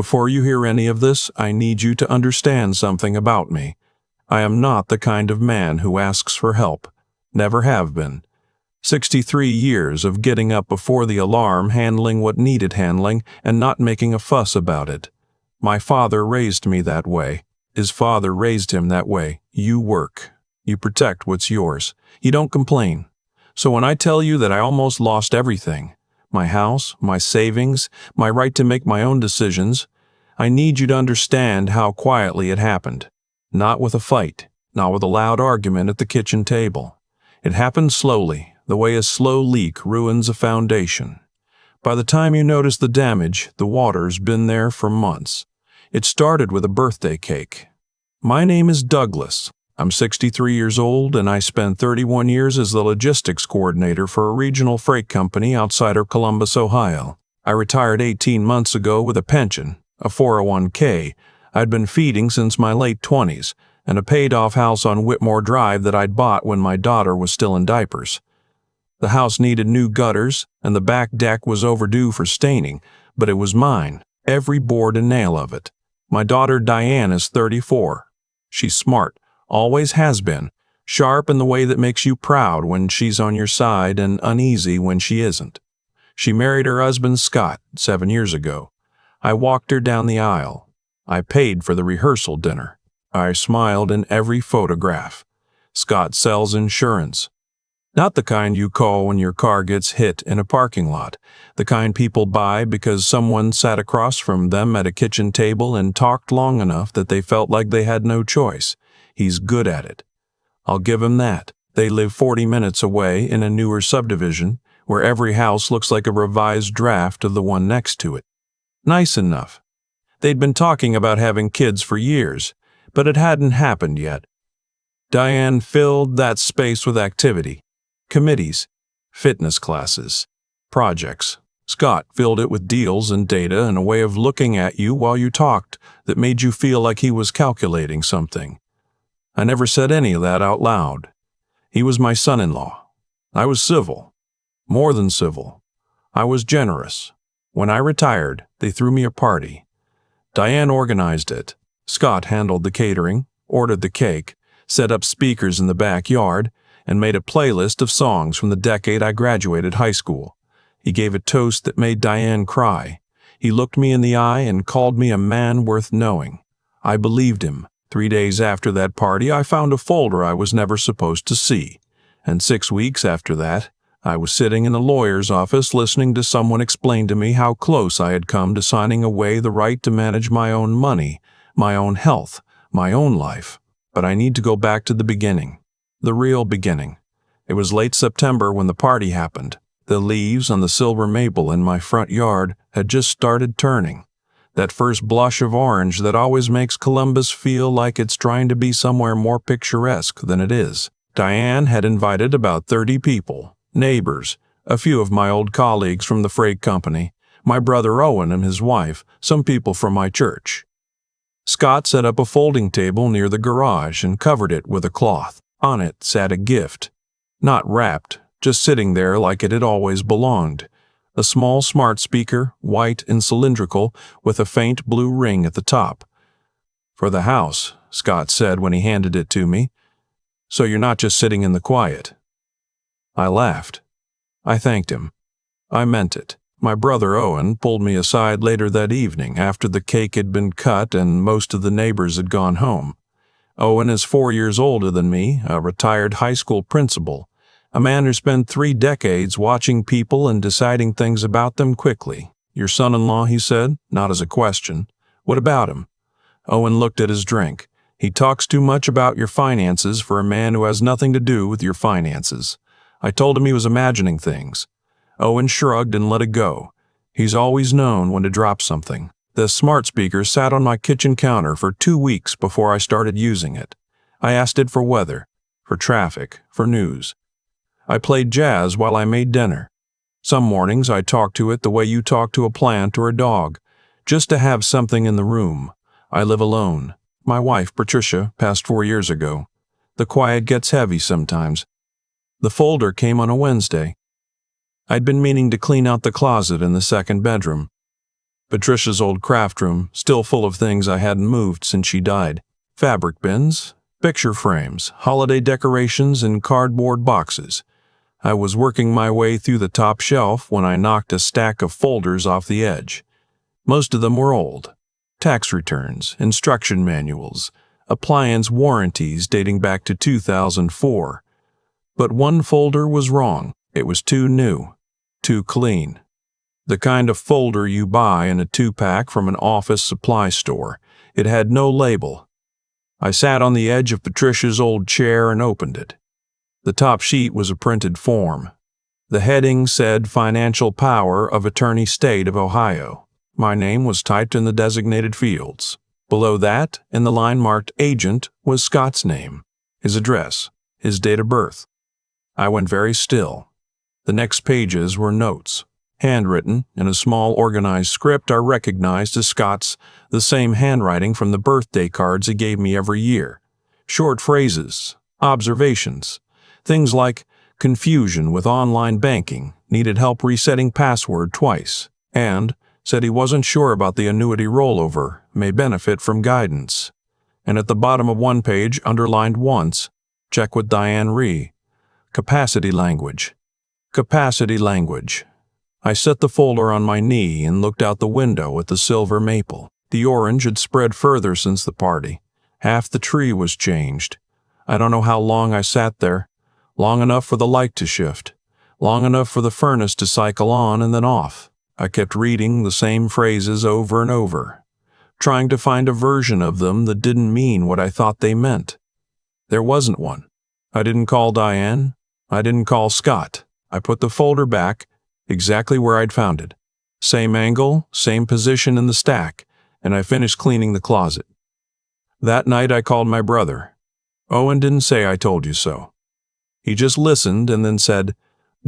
Before you hear any of this, I need you to understand something about me. I am not the kind of man who asks for help. Never have been. 63 years of getting up before the alarm, handling what needed handling, and not making a fuss about it. My father raised me that way. His father raised him that way. You work. You protect what's yours. You don't complain. So when I tell you that I almost lost everything, my house, my savings, my right to make my own decisions, I need you to understand how quietly it happened. Not with a fight, not with a loud argument at the kitchen table. It happened slowly, the way a slow leak ruins a foundation. By the time you notice the damage, the water's been there for months. It started with a birthday cake. My name is Douglas. I'm 63 years old, and I spent 31 years as the logistics coordinator for a regional freight company outside of Columbus, Ohio. I retired 18 months ago with a pension, a 401k I'd been feeding since my late 20s, and a paid-off house on Whitmore Drive that I'd bought when my daughter was still in diapers. The house needed new gutters, and the back deck was overdue for staining, but it was mine, every board and nail of it. My daughter Diane is 34. She's smart, always has been, sharp in the way that makes you proud when she's on your side and uneasy when she isn't. She married her husband Scott 7 years ago. I walked her down the aisle. I paid for the rehearsal dinner. I smiled in every photograph. Scott sells insurance. Not the kind you call when your car gets hit in a parking lot. The kind people buy because someone sat across from them at a kitchen table and talked long enough that they felt like they had no choice. He's good at it. I'll give him that. They live 40 minutes away in a newer subdivision where every house looks like a revised draft of the one next to it. Nice enough. They'd been talking about having kids for years, but it hadn't happened yet. Diane filled that space with activity. Committees, fitness classes, projects. Scott filled it with deals and data and a way of looking at you while you talked that made you feel like he was calculating something. I never said any of that out loud. He was my son-in-law. I was civil. More than civil. I was generous. When I retired, they threw me a party. Diane organized it. Scott handled the catering, ordered the cake, set up speakers in the backyard, and made a playlist of songs from the decade I graduated high school. He gave a toast that made Diane cry. He looked me in the eye and called me a man worth knowing. I believed him. 3 days after that party, I found a folder I was never supposed to see. And 6 weeks after that, I was sitting in a lawyer's office listening to someone explain to me how close I had come to signing away the right to manage my own money, my own health, my own life. But I need to go back to the beginning. The real beginning. It was late September when the party happened. The leaves on the silver maple in my front yard had just started turning. That first blush of orange that always makes Columbus feel like it's trying to be somewhere more picturesque than it is. Diane had invited about 30 people, neighbors, a few of my old colleagues from the freight company, my brother Owen and his wife, some people from my church. Scott set up a folding table near the garage and covered it with a cloth. On it sat a gift, not wrapped, just sitting there like it had always belonged. A small smart speaker, white and cylindrical, with a faint blue ring at the top. "For the house," Scott said when he handed it to me. "So you're not just sitting in the quiet." I laughed. I thanked him. I meant it. My brother Owen pulled me aside later that evening after the cake had been cut and most of the neighbors had gone home. Owen is 4 years older than me, a retired high school principal, a man who spent 3 decades watching people and deciding things about them quickly. "Your son-in-law," he said, not as a question. "What about him?" Owen looked at his drink. "He talks too much about your finances for a man who has nothing to do with your finances." I told him he was imagining things. Owen shrugged and let it go. He's always known when to drop something. The smart speaker sat on my kitchen counter for 2 weeks before I started using it. I asked it for weather, for traffic, for news. I played jazz while I made dinner. Some mornings I talked to it the way you talk to a plant or a dog, just to have something in the room. I live alone. My wife, Patricia, passed 4 years ago. The quiet gets heavy sometimes. The folder came on a Wednesday. I'd been meaning to clean out the closet in the second bedroom. Patricia's old craft room, still full of things I hadn't moved since she died. Fabric bins, picture frames, holiday decorations, and cardboard boxes. I was working my way through the top shelf when I knocked a stack of folders off the edge. Most of them were old. Tax returns, instruction manuals, appliance warranties dating back to 2004. But one folder was wrong. It was too new, too clean. The kind of folder you buy in a 2-pack from an office supply store. It had no label. I sat on the edge of Patricia's old chair and opened it. The top sheet was a printed form. The heading said Financial Power of Attorney State of Ohio. My name was typed in the designated fields. Below that, in the line marked Agent, was Scott's name, his address, his date of birth. I went very still. The next pages were notes, handwritten in a small organized script I recognized as Scott's, the same handwriting from the birthday cards he gave me every year. Short phrases, observations, things like confusion with online banking, needed help resetting password twice, and said he wasn't sure about the annuity rollover, may benefit from guidance. And at the bottom of one page, underlined once, check with Diane Ree. Capacity language. Capacity language. I set the folder on my knee and looked out the window at the silver maple. The orange had spread further since the party. Half the tree was changed. I don't know how long I sat there. Long enough for the light to shift. Long enough for the furnace to cycle on and then off. I kept reading the same phrases over and over, trying to find a version of them that didn't mean what I thought they meant. There wasn't one. I didn't call Diane. I didn't call Scott. I put the folder back, exactly where I'd found it. Same angle, same position in the stack, and I finished cleaning the closet. That night I called my brother. Owen didn't say I told you so. He just listened and then said,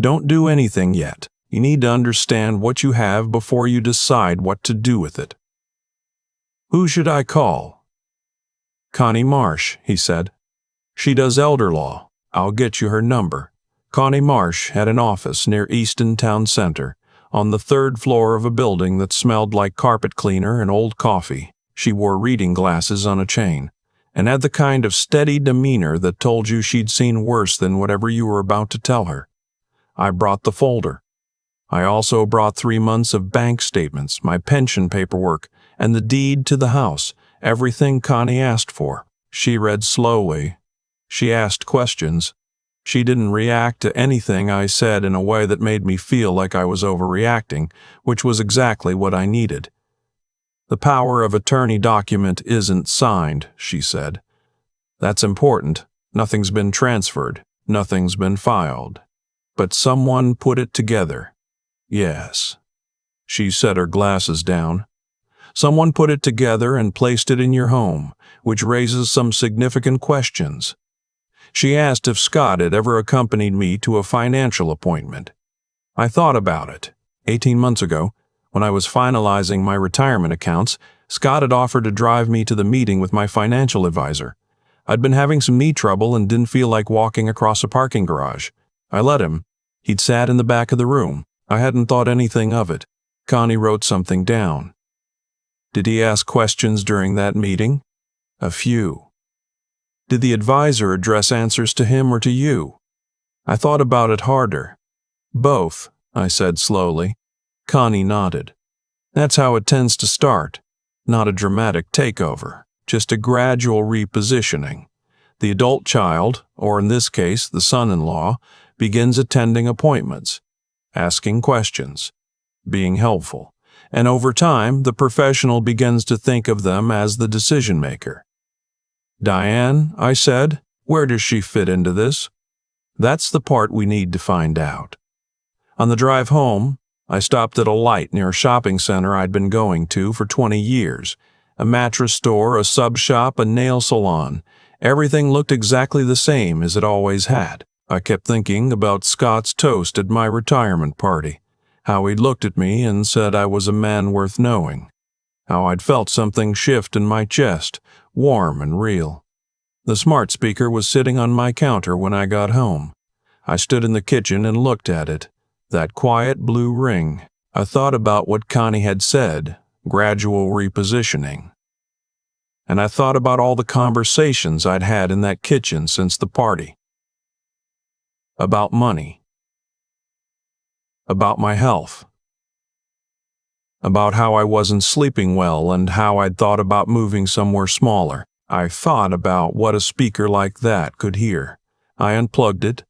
"Don't do anything yet. You need to understand what you have before you decide what to do with it." "Who should I call?" "Connie Marsh," he said. "She does elder law. I'll get you her number." Connie Marsh had an office near Easton Town Center, on the 3rd floor of a building that smelled like carpet cleaner and old coffee. She wore reading glasses on a chain, and had the kind of steady demeanor that told you she'd seen worse than whatever you were about to tell her. I brought the folder. I also brought 3 months of bank statements, my pension paperwork, and the deed to the house, everything Connie asked for. She read slowly. She asked questions. She didn't react to anything I said in a way that made me feel like I was overreacting, which was exactly what I needed. "The power of attorney document isn't signed," she said. "That's important. Nothing's been transferred. Nothing's been filed. But someone put it together. Yes." She set her glasses down. "Someone put it together and placed it in your home, which raises some significant questions." She asked if Scott had ever accompanied me to a financial appointment. I thought about it. 18 months ago, when I was finalizing my retirement accounts, Scott had offered to drive me to the meeting with my financial advisor. I'd been having some knee trouble and didn't feel like walking across a parking garage. I let him. He'd sat in the back of the room. I hadn't thought anything of it. Connie wrote something down. "Did he ask questions during that meeting?" "A few." "Did the advisor address answers to him or to you?" I thought about it harder. "Both," I said slowly. Connie nodded. "That's how it tends to start. Not a dramatic takeover, just a gradual repositioning. The adult child, or in this case the son-in-law, begins attending appointments, asking questions, being helpful, and over time the professional begins to think of them as the decision-maker." "Diane," I said, "where does she fit into this?" "That's the part we need to find out." On the drive home, I stopped at a light near a shopping center I'd been going to for 20 years. A mattress store, a sub shop, a nail salon. Everything looked exactly the same as it always had. I kept thinking about Scott's toast at my retirement party, how he'd looked at me and said I was a man worth knowing, how I'd felt something shift in my chest, warm and real. The smart speaker was sitting on my counter when I got home. I stood in the kitchen and looked at it, that quiet blue ring. I thought about what Connie had said, gradual repositioning. And I thought about all the conversations I'd had in that kitchen since the party. About money. About my health. About how I wasn't sleeping well and how I'd thought about moving somewhere smaller. I thought about what a speaker like that could hear. I unplugged it.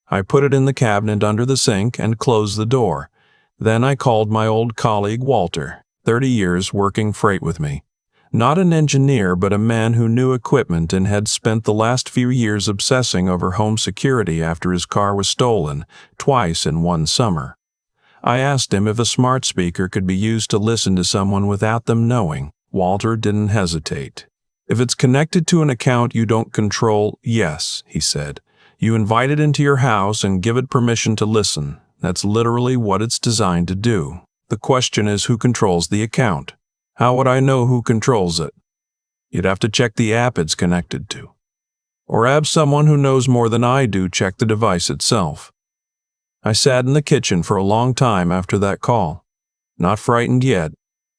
I put it in the cabinet under the sink and closed the door. Then I called my old colleague Walter, 30 years working freight with me. Not an engineer, but a man who knew equipment and had spent the last few years obsessing over home security after his car was stolen, twice in one summer. I asked him if a smart speaker could be used to listen to someone without them knowing. Walter didn't hesitate. If it's connected to an account you don't control, yes, he said. You invite it into your house and give it permission to listen. That's literally what it's designed to do. The question is who controls the account. How would I know who controls it? You'd have to check the app it's connected to. Or have someone who knows more than I do check the device itself. I sat in the kitchen for a long time after that call. Not frightened yet,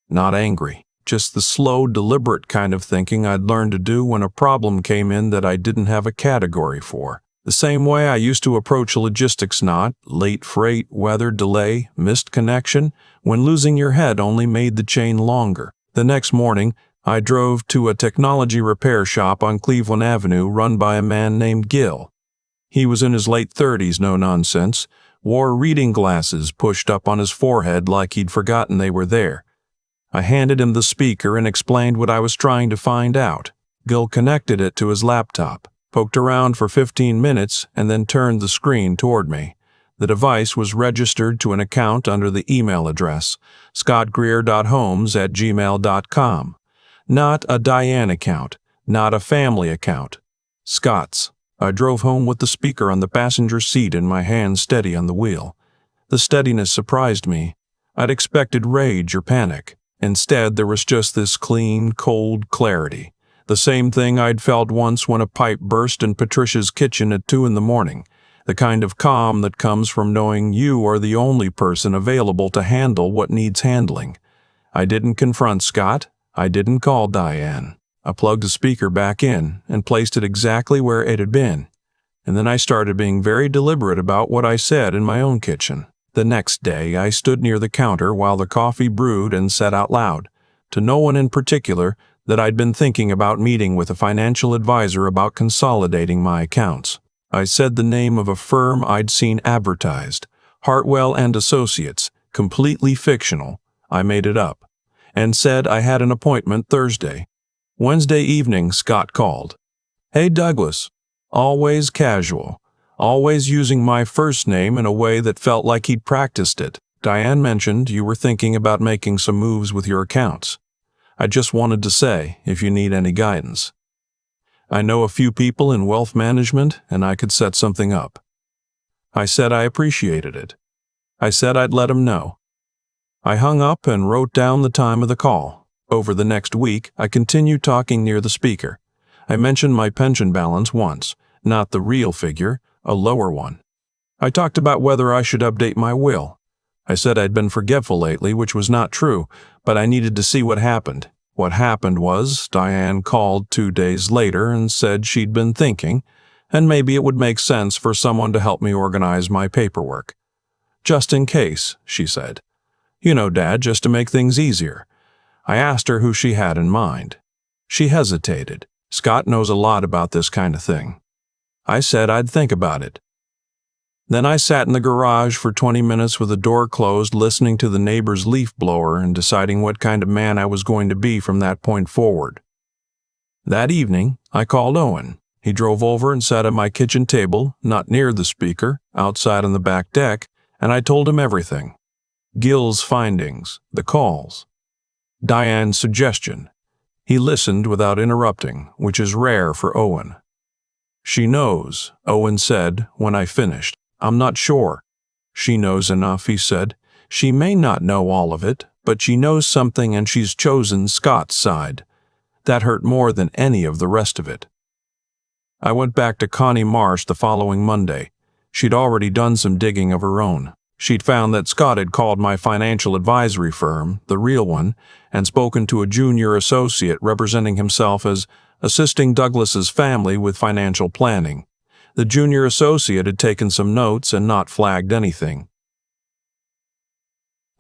not angry, just the slow, deliberate kind of thinking I'd learned to do when a problem came in that I didn't have a category for. The same way I used to approach a logistics knot, late freight, weather delay, missed connection, when losing your head only made the chain longer. The next morning, I drove to a technology repair shop on Cleveland Avenue run by a man named Gil. He was in his late 30s, no nonsense, wore reading glasses pushed up on his forehead like he'd forgotten they were there. I handed him the speaker and explained what I was trying to find out. Gil connected it to his laptop, poked around for 15 minutes, and then turned the screen toward me. The device was registered to an account under the email address, scottgreer.holmes@gmail.com. Not a Diane account, not a family account. Scott's. I drove home with the speaker on the passenger seat and my hand steady on the wheel. The steadiness surprised me. I'd expected rage or panic. Instead, there was just this clean, cold clarity. The same thing I'd felt once when a pipe burst in Patricia's kitchen at 2 a.m. The kind of calm that comes from knowing you are the only person available to handle what needs handling. I didn't confront Scott. I didn't call Diane. I plugged the speaker back in and placed it exactly where it had been. And then I started being very deliberate about what I said in my own kitchen. The next day, I stood near the counter while the coffee brewed and said out loud, to no one in particular, that I'd been thinking about meeting with a financial advisor about consolidating my accounts. I said the name of a firm I'd seen advertised, Hartwell and Associates, completely fictional. I made it up. And said I had an appointment Thursday. Wednesday evening, Scott called. Hey, Douglas. Always casual. Always using my first name in a way that felt like he'd practiced it. Diane mentioned you were thinking about making some moves with your accounts. I just wanted to say, if you need any guidance. I know a few people in wealth management, and I could set something up. I said I appreciated it. I said I'd let him know. I hung up and wrote down the time of the call. Over the next week, I continued talking near the speaker. I mentioned my pension balance once, not the real figure, a lower one. I talked about whether I should update my will. I said I'd been forgetful lately, which was not true, but I needed to see what happened. What happened was, Diane called 2 days later and said she'd been thinking, and maybe it would make sense for someone to help me organize my paperwork. Just in case, she said. You know, Dad, just to make things easier. I asked her who she had in mind. She hesitated. Scott knows a lot about this kind of thing. I said I'd think about it. Then I sat in the garage for 20 minutes with the door closed, listening to the neighbor's leaf blower and deciding what kind of man I was going to be from that point forward. That evening, I called Owen. He drove over and sat at my kitchen table, not near the speaker, outside on the back deck, and I told him everything. Gil's findings, the calls, Diane's suggestion. He listened without interrupting, which is rare for Owen. She knows, Owen said when I finished. I'm not sure. She knows enough, he said. She may not know all of it, but she knows something and she's chosen Scott's side. That hurt more than any of the rest of it. I went back to Connie Marsh the following Monday. She'd already done some digging of her own. She'd found that Scott had called my financial advisory firm, the real one, and spoken to a junior associate representing himself as assisting Douglas's family with financial planning. The junior associate had taken some notes and not flagged anything.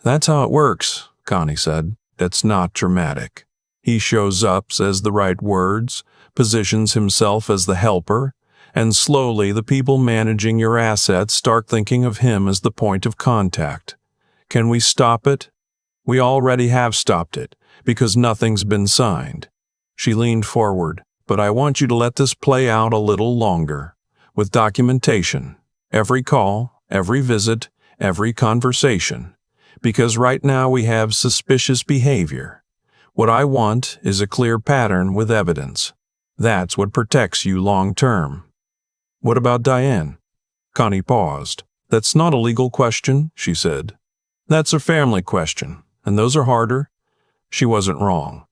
"That's how it works," Connie said. "It's not dramatic. He shows up, says the right words, positions himself as the helper, and slowly the people managing your assets start thinking of him as the point of contact. Can we stop it? We already have stopped it, because nothing's been signed." She leaned forward. "But I want you to let this play out a little longer, with documentation, every call, every visit, every conversation, because right now we have suspicious behavior. What I want is a clear pattern with evidence. That's what protects you long term." "What about Diane?" Connie paused. "That's not a legal question," she said. "That's a family question, and those are harder." She wasn't wrong.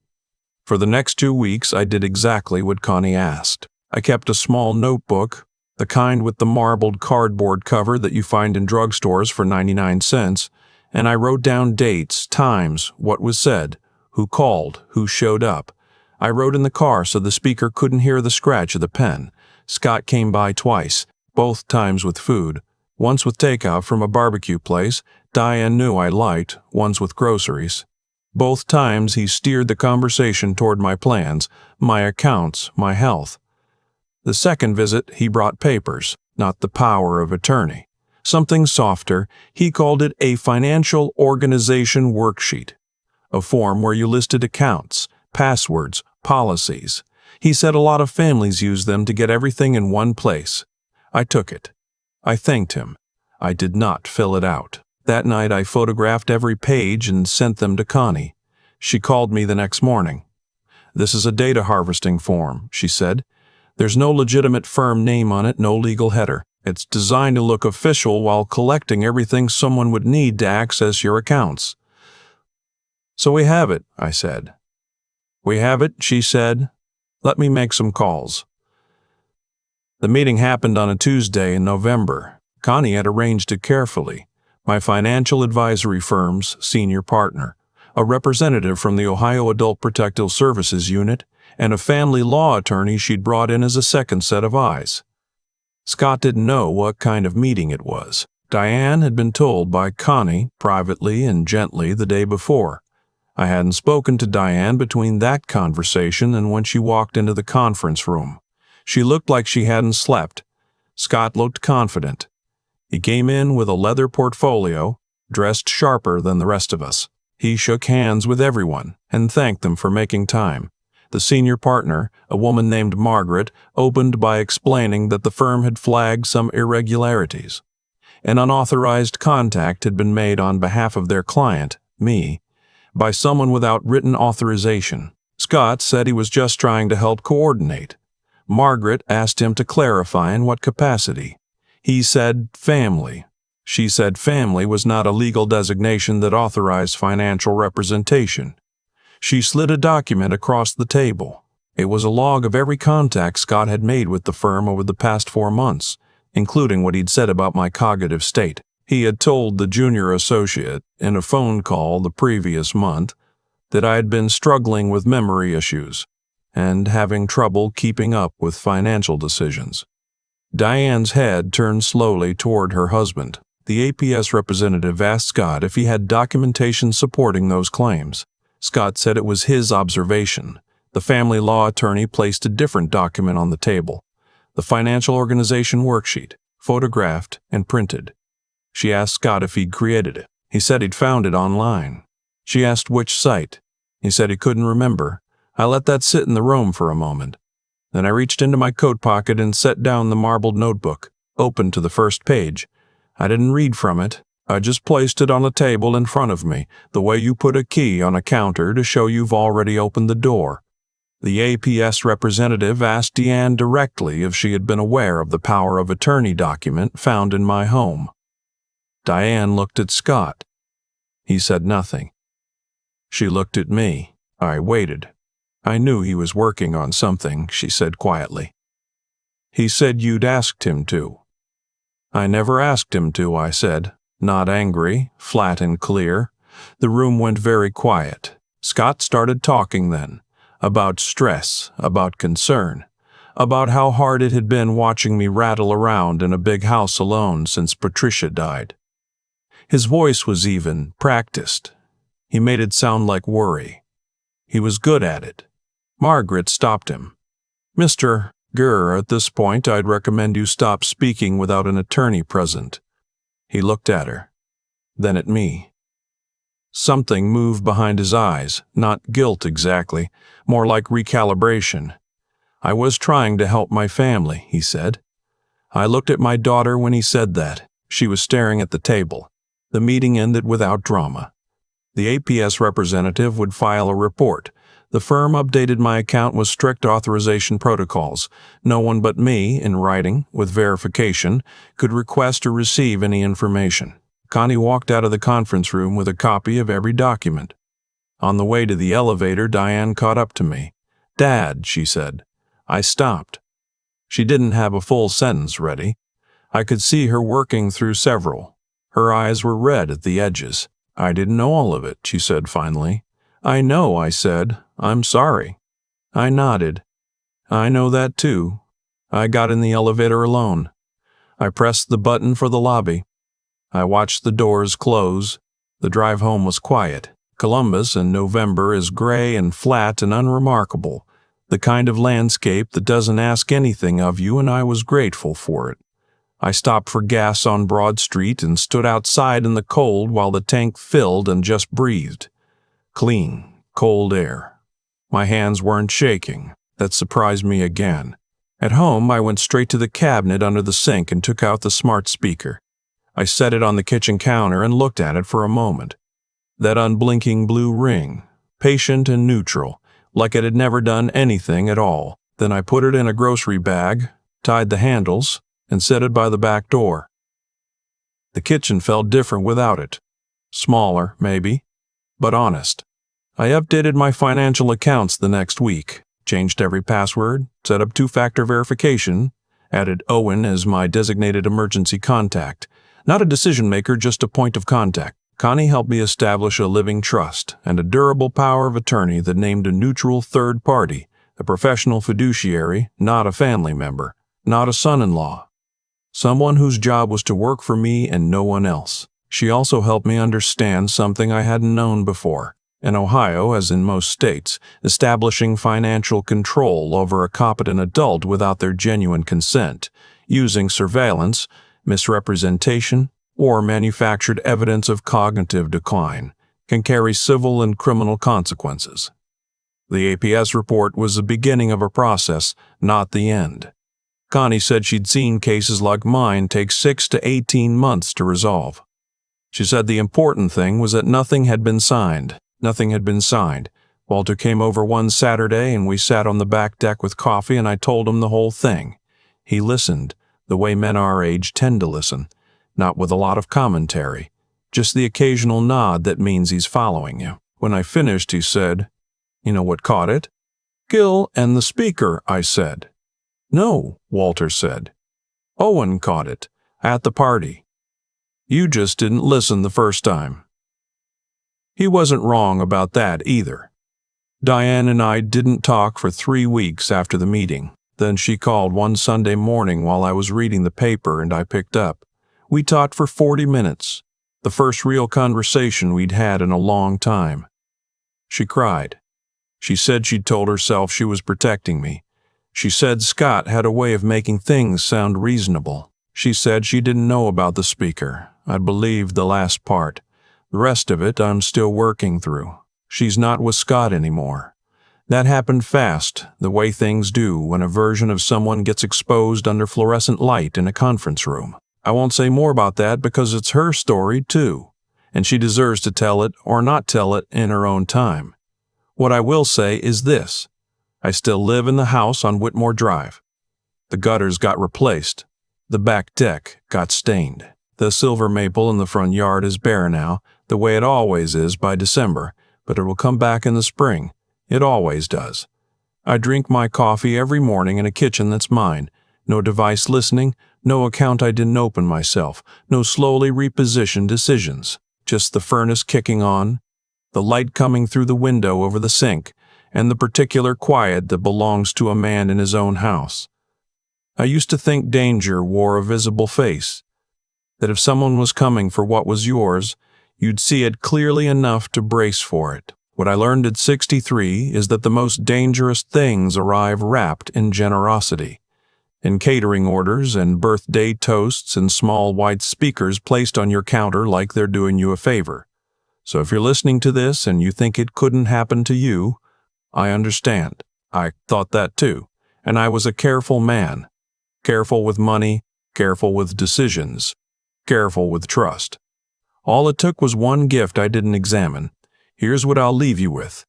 For the next 2 weeks, I did exactly what Connie asked. I kept a small notebook, the kind with the marbled cardboard cover that you find in drugstores for 99 cents, and I wrote down dates, times, what was said, who called, who showed up. I wrote in the car so the speaker couldn't hear the scratch of the pen. Scott came by twice, both times with food. Once with takeout from a barbecue place Diane knew I liked, once with groceries. Both times he steered the conversation toward my plans, my accounts, my health. The second visit he brought papers, not the power of attorney. Something softer, he called it a financial organization worksheet. A form where you listed accounts, passwords, policies. He said a lot of families use them to get everything in one place. I took it. I thanked him. I did not fill it out. That night I photographed every page and sent them to Connie. She called me the next morning. "This is a data harvesting form," she said. "There's no legitimate firm name on it, no legal header. It's designed to look official while collecting everything someone would need to access your accounts." "So we have it," I said. "We have it," she said. "Let me make some calls." The meeting happened on a Tuesday in November. Connie had arranged it carefully. My financial advisory firm's senior partner, a representative from the Ohio Adult Protective Services Unit, and a family law attorney she'd brought in as a second set of eyes. Scott didn't know what kind of meeting it was. Diane had been told by Connie, privately and gently, the day before. I hadn't spoken to Diane between that conversation and when she walked into the conference room. She looked like she hadn't slept. Scott looked confident. He came in with a leather portfolio, dressed sharper than the rest of us. He shook hands with everyone and thanked them for making time. The senior partner, a woman named Margaret, opened by explaining that the firm had flagged some irregularities. An unauthorized contact had been made on behalf of their client, me, by someone without written authorization. Scott said he was just trying to help coordinate. Margaret asked him to clarify in what capacity. He said family. She said family was not a legal designation that authorized financial representation. She slid a document across the table. It was a log of every contact Scott had made with the firm over the past 4 months, including what he'd said about my cognitive state. He had told the junior associate, in a phone call the previous month, that I had been struggling with memory issues and having trouble keeping up with financial decisions. Diane's head turned slowly toward her husband. The APS representative asked Scott if he had documentation supporting those claims. Scott said it was his observation. The family law attorney placed a different document on the table. The financial organization worksheet, photographed and printed. She asked Scott if he'd created it. He said he'd found it online. She asked which site. He said he couldn't remember. I let that sit in the room for a moment. Then I reached into my coat pocket and set down the marbled notebook, opened to the first page. I didn't read from it. I just placed it on a table in front of me, the way you put a key on a counter to show you've already opened the door. The APS representative asked Deanne directly if she had been aware of the power of attorney document found in my home. Diane looked at Scott. He said nothing. She looked at me. I waited. I knew he was working on something, she said quietly. He said you'd asked him to. I never asked him to, I said, not angry, flat and clear. The room went very quiet. Scott started talking then, about stress, about concern, about how hard it had been watching me rattle around in a big house alone since Patricia died. His voice was even, practiced. He made it sound like worry. He was good at it. Margaret stopped him. "Mr. Gurr, at this point I'd recommend you stop speaking without an attorney present." He looked at her, then at me. Something moved behind his eyes, not guilt exactly, more like recalibration. "I was trying to help my family," he said. I looked at my daughter when he said that. She was staring at the table. The meeting ended without drama. The APS representative would file a report. The firm updated my account with strict authorization protocols. No one but me, in writing, with verification, could request or receive any information. Connie walked out of the conference room with a copy of every document. On the way to the elevator, Diane caught up to me. "Dad," she said. I stopped. She didn't have a full sentence ready. I could see her working through several. Her eyes were red at the edges. "I didn't know all of it," she said finally. "I know," I said. "I'm sorry." I nodded. "I know that too." I got in the elevator alone. I pressed the button for the lobby. I watched the doors close. The drive home was quiet. Columbus in November is gray and flat and unremarkable, the kind of landscape that doesn't ask anything of you, and I was grateful for it. I stopped for gas on Broad Street and stood outside in the cold while the tank filled and just breathed. Clean, cold air. My hands weren't shaking. That surprised me again. At home, I went straight to the cabinet under the sink and took out the smart speaker. I set it on the kitchen counter and looked at it for a moment. That unblinking blue ring, patient and neutral, like it had never done anything at all. Then I put it in a grocery bag, tied the handles, and set it by the back door. The kitchen felt different without it. Smaller, maybe, but honest. I updated my financial accounts the next week, changed every password, set up two-factor verification, added Owen as my designated emergency contact. Not a decision-maker, just a point of contact. Connie helped me establish a living trust and a durable power of attorney that named a neutral third party, a professional fiduciary, not a family member, not a son-in-law. Someone whose job was to work for me and no one else. She also helped me understand something I hadn't known before. In Ohio, as in most states, establishing financial control over a competent adult without their genuine consent, using surveillance, misrepresentation, or manufactured evidence of cognitive decline, can carry civil and criminal consequences. The APS report was the beginning of a process, not the end. Connie said she'd seen cases like mine take 6 to 18 months to resolve. She said the important thing was that nothing had been signed. Nothing had been signed. Walter came over one Saturday and we sat on the back deck with coffee and I told him the whole thing. He listened, the way men our age tend to listen, not with a lot of commentary, just the occasional nod that means he's following you. When I finished, he said, "You know what caught it?" "Gil and the speaker," I said. "No," Walter said. "Owen caught it, at the party. You just didn't listen the first time." He wasn't wrong about that either. Diane and I didn't talk for 3 weeks after the meeting. Then she called one Sunday morning while I was reading the paper and I picked up. We talked for 40 minutes, the first real conversation we'd had in a long time. She cried. She said she'd told herself she was protecting me. She said Scott had a way of making things sound reasonable. She said she didn't know about the speaker. I believed the last part. The rest of it I'm still working through. She's not with Scott anymore. That happened fast, the way things do when a version of someone gets exposed under fluorescent light in a conference room. I won't say more about that because it's her story too, and she deserves to tell it or not tell it in her own time. What I will say is this. I still live in the house on Whitmore Drive. The gutters got replaced. The back deck got stained. The silver maple in the front yard is bare now, the way it always is by December, but it will come back in the spring. It always does. I drink my coffee every morning in a kitchen that's mine. No device listening, no account I didn't open myself, no slowly repositioned decisions. Just the furnace kicking on, the light coming through the window over the sink, and the particular quiet that belongs to a man in his own house. I used to think danger wore a visible face, that if someone was coming for what was yours, you'd see it clearly enough to brace for it. What I learned at 63 is that the most dangerous things arrive wrapped in generosity, in catering orders and birthday toasts and small white speakers placed on your counter like they're doing you a favor. So if you're listening to this and you think it couldn't happen to you, I understand. I thought that too, and I was a careful man. Careful with money, careful with decisions, careful with trust. All it took was one gift I didn't examine. Here's what I'll leave you with.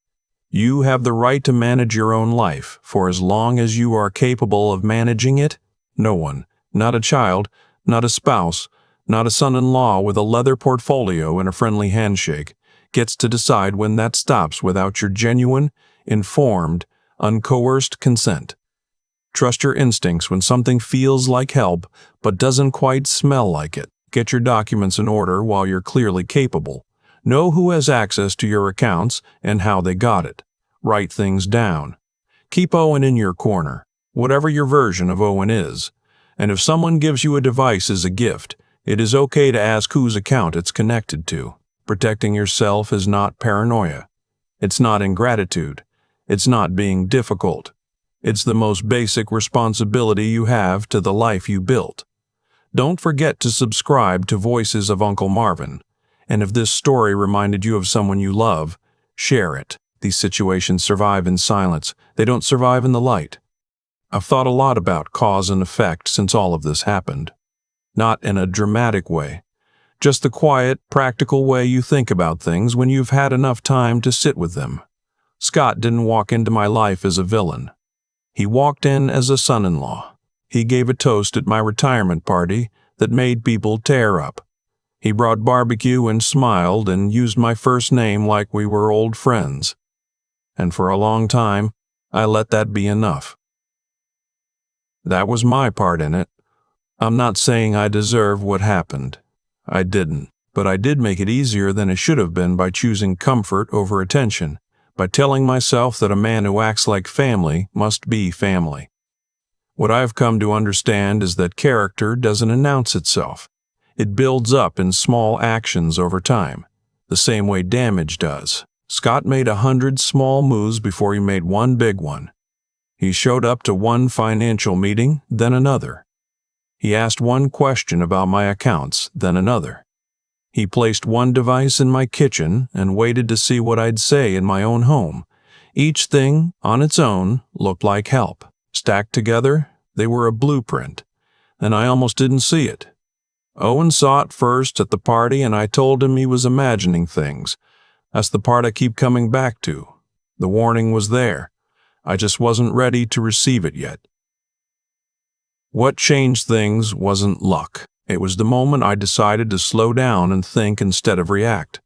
You have the right to manage your own life, for as long as you are capable of managing it, no one, not a child, not a spouse, not a son-in-law with a leather portfolio and a friendly handshake, gets to decide when that stops without your genuine, informed, uncoerced consent. Trust your instincts when something feels like help but doesn't quite smell like it. Get your documents in order while you're clearly capable. Know who has access to your accounts and how they got it. Write things down. Keep Owen in your corner, whatever your version of Owen is. And if someone gives you a device as a gift, it is okay to ask whose account it's connected to. Protecting yourself is not paranoia. It's not ingratitude. It's not being difficult. It's the most basic responsibility you have to the life you built. Don't forget to subscribe to Voices of Uncle Marvin. And if this story reminded you of someone you love, share it. These situations survive in silence. They don't survive in the light. I've thought a lot about cause and effect since all of this happened. Not in a dramatic way. Just the quiet, practical way you think about things when you've had enough time to sit with them. Scott didn't walk into my life as a villain. He walked in as a son-in-law. He gave a toast at my retirement party that made people tear up. He brought barbecue and smiled and used my first name like we were old friends. And for a long time, I let that be enough. That was my part in it. I'm not saying I deserve what happened. I didn't. But I did make it easier than it should have been by choosing comfort over attention, by telling myself that a man who acts like family must be family. What I've come to understand is that character doesn't announce itself. It builds up in small actions over time, the same way damage does. Scott made 100 small moves before he made one big one. He showed up to one financial meeting, then another. He asked one question about my accounts, then another. He placed one device in my kitchen and waited to see what I'd say in my own home. Each thing, on its own, looked like help. Stacked together, they were a blueprint, and I almost didn't see it. Owen saw it first at the party, and I told him he was imagining things. That's the part I keep coming back to. The warning was there. I just wasn't ready to receive it yet. What changed things wasn't luck. It was the moment I decided to slow down and think instead of react.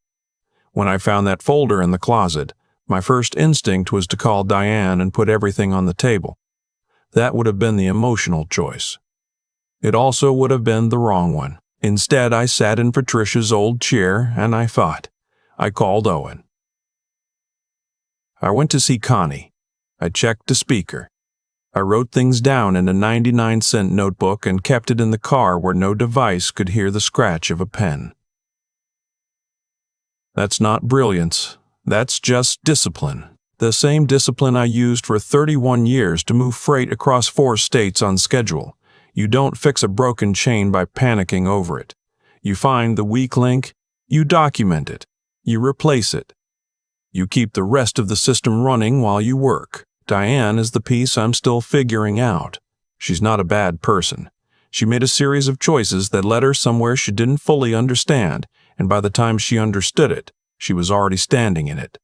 When I found that folder in the closet, my first instinct was to call Diane and put everything on the table. That would have been the emotional choice. It also would have been the wrong one. Instead, I sat in Patricia's old chair and I thought. I called Owen. I went to see Connie. I checked the speaker. I wrote things down in a 99-cent notebook and kept it in the car where no device could hear the scratch of a pen. That's not brilliance. That's just discipline. The same discipline I used for 31 years to move freight across 4 states on schedule. You don't fix a broken chain by panicking over it. You find the weak link, you document it, you replace it. You keep the rest of the system running while you work. Diane is the piece I'm still figuring out. She's not a bad person. She made a series of choices that led her somewhere she didn't fully understand, and by the time she understood it, she was already standing in it.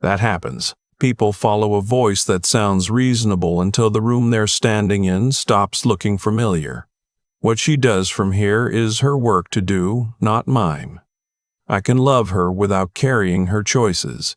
That happens. People follow a voice that sounds reasonable until the room they're standing in stops looking familiar. What she does from here is her work to do, not mine. I can love her without carrying her choices.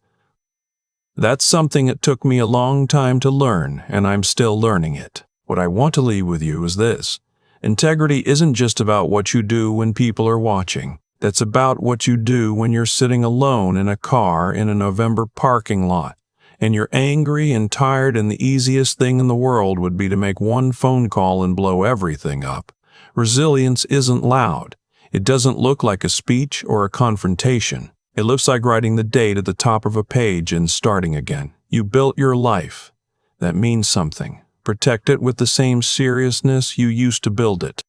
That's something it took me a long time to learn, and I'm still learning it. What I want to leave with you is this. Integrity isn't just about what you do when people are watching. That's about what you do when you're sitting alone in a car in a November parking lot, and you're angry and tired, and the easiest thing in the world would be to make one phone call and blow everything up. Resilience isn't loud. It doesn't look like a speech or a confrontation. It looks like writing the date at the top of a page and starting again. You built your life. That means something. Protect it with the same seriousness you used to build it.